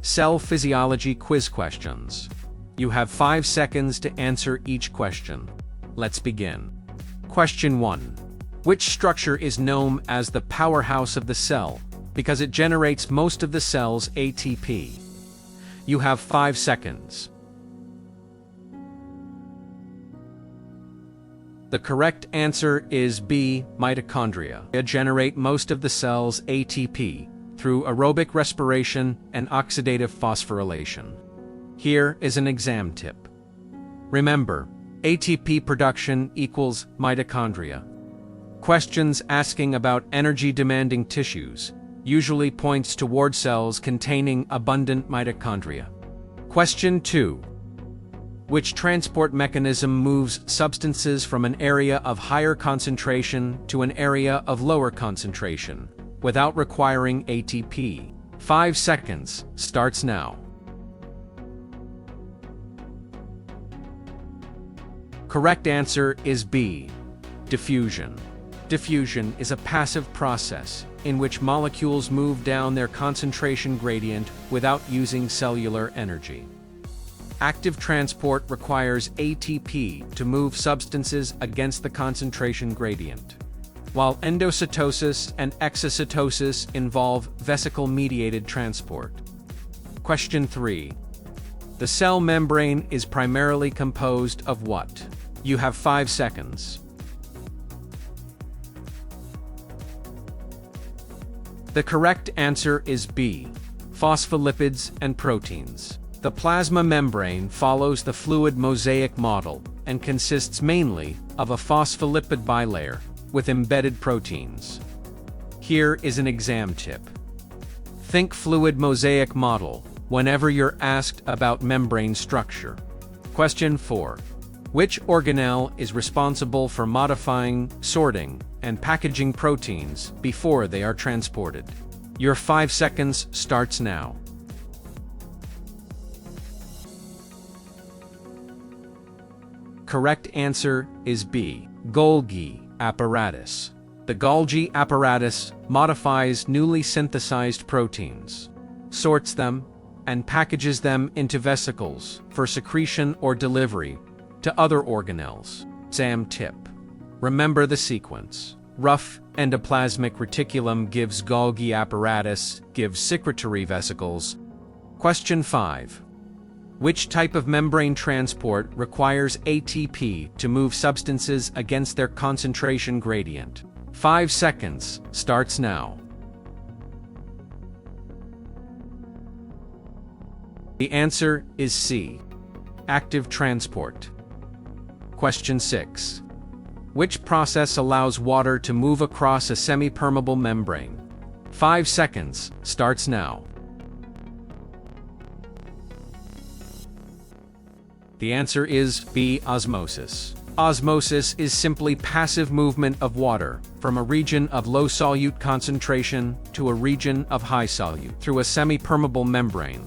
Cell Physiology Quiz questions. You have 5 seconds to answer each question. Let's begin. Question 1. Which structure is known as the powerhouse of the cell because it generates most of the cell's ATP? You have 5 seconds. The correct answer is B. Mitochondria. They generate most of the cell's ATP through aerobic respiration and oxidative phosphorylation. Here is an exam tip. Remember, ATP production equals mitochondria. Questions asking about energy-demanding tissues usually points toward cells containing abundant mitochondria. Question 2. Which transport mechanism moves substances from an area of higher concentration to an area of lower concentration without requiring ATP? 5 seconds starts now. Correct answer is B. Diffusion. Diffusion is a passive process in which molecules move down their concentration gradient without using cellular energy. Active transport requires ATP to move substances against the concentration gradient, while endocytosis and exocytosis involve vesicle-mediated transport. Question 3. The cell membrane is primarily composed of what? You have 5 seconds. The correct answer is B. Phospholipids and proteins. The plasma membrane follows the fluid mosaic model and consists mainly of a phospholipid bilayer with embedded proteins. Here is an exam tip. Think fluid mosaic model whenever you're asked about membrane structure. Question 4. Which organelle is responsible for modifying, sorting, and packaging proteins before they are transported? Your 5 seconds starts now. Correct answer is B. Golgi apparatus. The Golgi apparatus modifies newly synthesized proteins, sorts them, and packages them into vesicles for secretion or delivery to other organelles. Exam tip. Remember the sequence. Rough endoplasmic reticulum gives Golgi apparatus gives secretory vesicles. Question 5. Which type of membrane transport requires ATP to move substances against their concentration gradient? 5 seconds starts now. The answer is C. Active transport. Question 6. Which process allows water to move across a semi-permeable membrane? 5 seconds starts now. The answer is B. Osmosis. Osmosis is simply passive movement of water from a region of low solute concentration to a region of high solute through a semi-permeable membrane.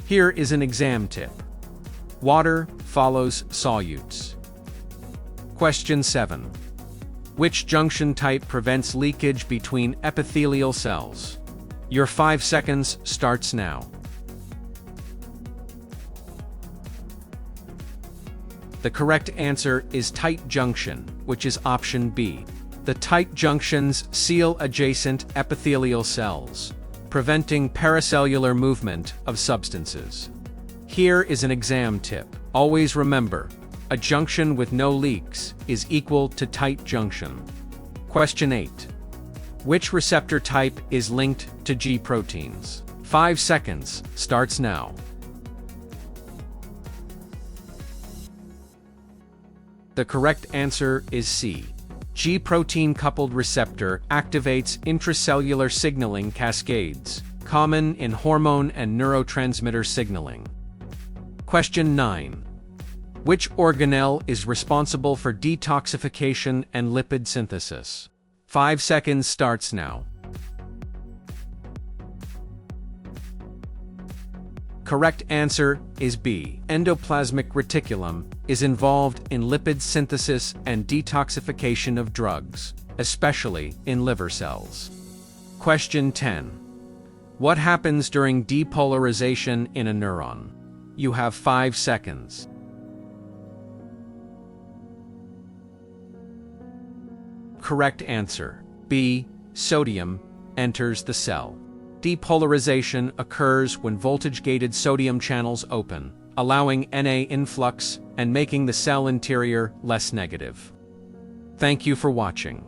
Here is an exam tip. Water follows solutes. Question 7. Which junction type prevents leakage between epithelial cells? Your 5 seconds starts now. The correct answer is tight junction, which is option B. The tight junctions seal adjacent epithelial cells, preventing paracellular movement of substances. Here is an exam tip. Always remember, a junction with no leaks is equal to tight junction. Question 8. Which receptor type is linked to G proteins? 5 seconds starts now. The correct answer is C. G protein-coupled receptor activates intracellular signaling cascades, common in hormone and neurotransmitter signaling. Question 9. Which organelle is responsible for detoxification and lipid synthesis? 5 seconds starts now. Correct answer is B. Endoplasmic reticulum is involved in lipid synthesis and detoxification of drugs, especially in liver cells. Question 10. What happens during depolarization in a neuron? You have 5 seconds. Correct answer. B. Sodium enters the cell. Depolarization occurs when voltage-gated sodium channels open, allowing Na influx and making the cell interior less negative. Thank you for watching.